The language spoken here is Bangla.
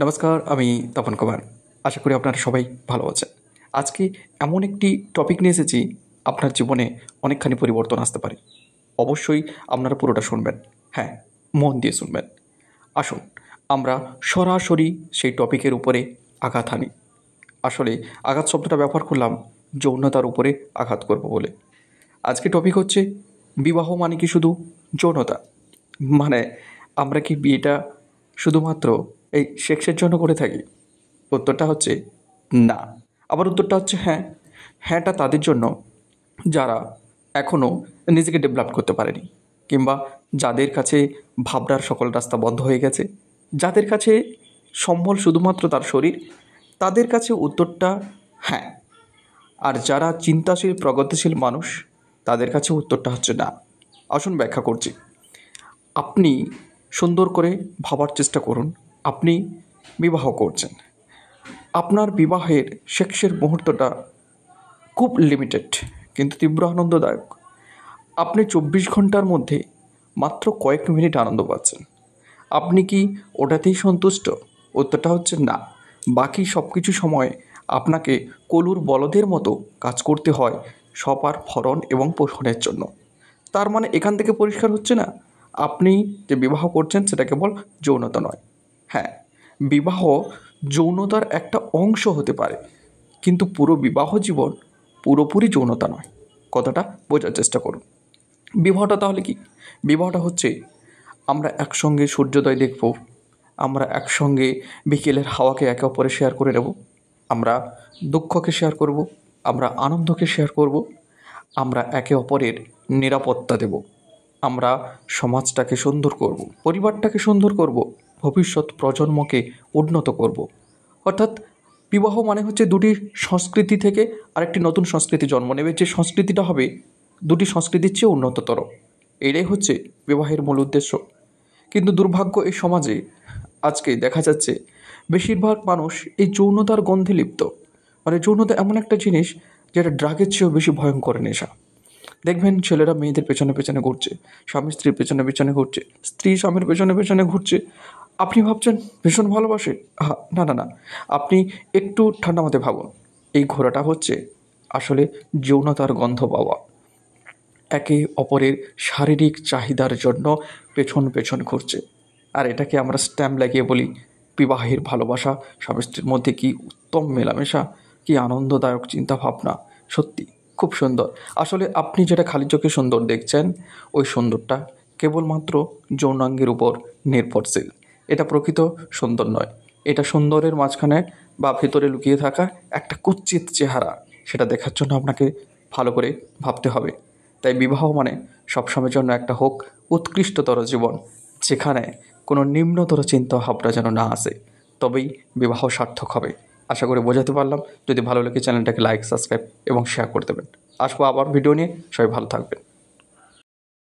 নমস্কার, আমি তপন কুমার। আশা করি আপনারা সবাই ভালো আছেন। আজকে এমন একটি টপিক নিয়ে এসেছি, আপনার জীবনে অনেকখানি পরিবর্তন আসতে পারে। অবশ্যই আপনারা পুরোটা শুনবেন। হ্যাঁ, মন দিয়ে শুনবেন। আসুন, আমরা সরাসরি সেই টপিকের উপরে আঘাত হানি। আসলে আঘাত শব্দটা ব্যবহার করলাম যৌনতার উপরে আঘাত করব বলে। আজকে টপিক হচ্ছে বিবাহ মানে কি শুধু যৌনতা? মানে আমরা কি বিয়েটা শুধুমাত্র এই সেক্সের জন্য করে থাকি? উত্তরটা হচ্ছে না। আবার উত্তরটা হচ্ছে হ্যাঁ। হ্যাঁটা তাদের জন্য যারা এখনও নিজেকে ডেভেলপ করতে পারেনি, কিংবা যাদের কাছে ভাবনার সকল রাস্তা বন্ধ হয়ে গেছে, যাদের কাছে সম্বল শুধুমাত্র তার শরীর, তাদের কাছে উত্তরটা হ্যাঁ। আর যারা চিন্তাশীল প্রগতিশীল মানুষ, তাদের কাছে উত্তরটা হচ্ছে না। আসুন ব্যাখ্যা করছি। আপনি সুন্দর করে ভাবার চেষ্টা করুন। আপনি বিবাহ করছেন, আপনার বিবাহের সেক্সের মুহূর্তটা খুব লিমিটেড কিন্তু তীব্র আনন্দদায়ক। আপনি 24 ঘন্টার মধ্যে মাত্র কয়েক মিনিট আনন্দ পাচ্ছেন। আপনি কি ওটাতেই সন্তুষ্ট? উত্তরটা হচ্ছে না। বাকি সব কিছু সময় আপনাকে কলুর বলদের মতো কাজ করতে হয় সবার ভরণ এবং পোষণের জন্য। তার মানে এখান থেকে পরিষ্কার হচ্ছে না, আপনি যে বিবাহ করছেন সেটা কেবল যৌনতা নয়। হ্যাঁ, বিবাহ যৌনতার একটা অংশ হতে পারে, কিন্তু পুরো বিবাহ জীবন পুরোপুরি যৌনতা নয়। কথাটা বোঝার চেষ্টা করুন। বিবাহটা তাহলে কি? বিবাহটা হচ্ছে আমরা একসঙ্গে সূর্যোদয় দেখব, আমরা একসঙ্গে বিকেলের হাওয়াকে একে অপরে শেয়ার করে নেব, আমরা দুঃখকে শেয়ার করব, আমরা আনন্দকে শেয়ার করব, আমরা একে অপরের নিরাপত্তা দেব, আমরা সমাজটাকে সুন্দর করব, পরিবারটাকে সুন্দর করব, ভবিষ্যৎ প্রজন্মকে উন্নত করব। অর্থাৎ বিবাহ মানে হচ্ছে দুটি সংস্কৃতি থেকে আরেকটি নতুন সংস্কৃতি জন্ম নেবে, যে সংস্কৃতিটা হবে দুটি সংস্কৃতির চেয়ে উন্নততর। এটাই হচ্ছে বিবাহের মূল উদ্দেশ্য। কিন্তু দুর্ভাগ্য এই সমাজে আজকে দেখা যাচ্ছে বেশিরভাগ মানুষ এই যৌনতার গন্ধে লিপ্ত। মানে যৌনতা এমন একটা জিনিস যেটা ড্রাগের চেয়েও বেশি ভয়ঙ্কর নেশা। দেখবেন ছেলেরা মেয়েদের পেছনে পেছনে ঘুরছে, স্বামী স্ত্রীর পেছনে পেছনে ঘুরছে, স্ত্রী স্বামীর পেছনে পেছনে ঘুরছে। আপনি ভাবছেন ভীষণ ভালোবাসে। না না না, আপনি একটু ঠান্ডা মাথায় ভাবুন। এই ঘোরাটা হচ্ছে আসলে যৌনতার গন্ধ পাওয়া। একে অপরের শারীরিক চাহিদার জন্য পেছন পেছন ঘুরছে। আর এটাকে আমরা স্ট্যাম্প লাগিয়ে বলি বিবাহের ভালোবাসা। স্বামী স্ত্রীর মধ্যে কী উত্তম মেলামেশা, কী আনন্দদায়ক চিন্তাভাবনা। সত্যি খুব সুন্দর। আসলে আপনি যেটা খালি চোখে সুন্দর দেখছেন, ওই সুন্দরটা কেবলমাত্র যৌনাঙ্গের উপর নির্ভরশীল। এটা প্রকৃত সুন্দর নয়। এটা সুন্দরের মাঝখানে বা ভেতরে লুকিয়ে থাকা একটা কুৎসিত চেহারা। সেটা দেখার জন্য আপনাকে ভালো করে ভাবতে হবে। তাই বিবাহ মানে সবসময়ের জন্য একটা হোক উৎকৃষ্টতর জীবন, যেখানে কোনো নিম্নতর চিন্তা ভাবনা যেন না আসে, তবেই বিবাহ সার্থক হবে। আশা করি বোঝাতে পারলাম। যদি ভালো লাগে চ্যানেলটাকে লাইক, সাবস্ক্রাইব এবং শেয়ার করে দেবেন। আসবো আবার ভিডিও নিয়ে। সবাই ভালো থাকবেন।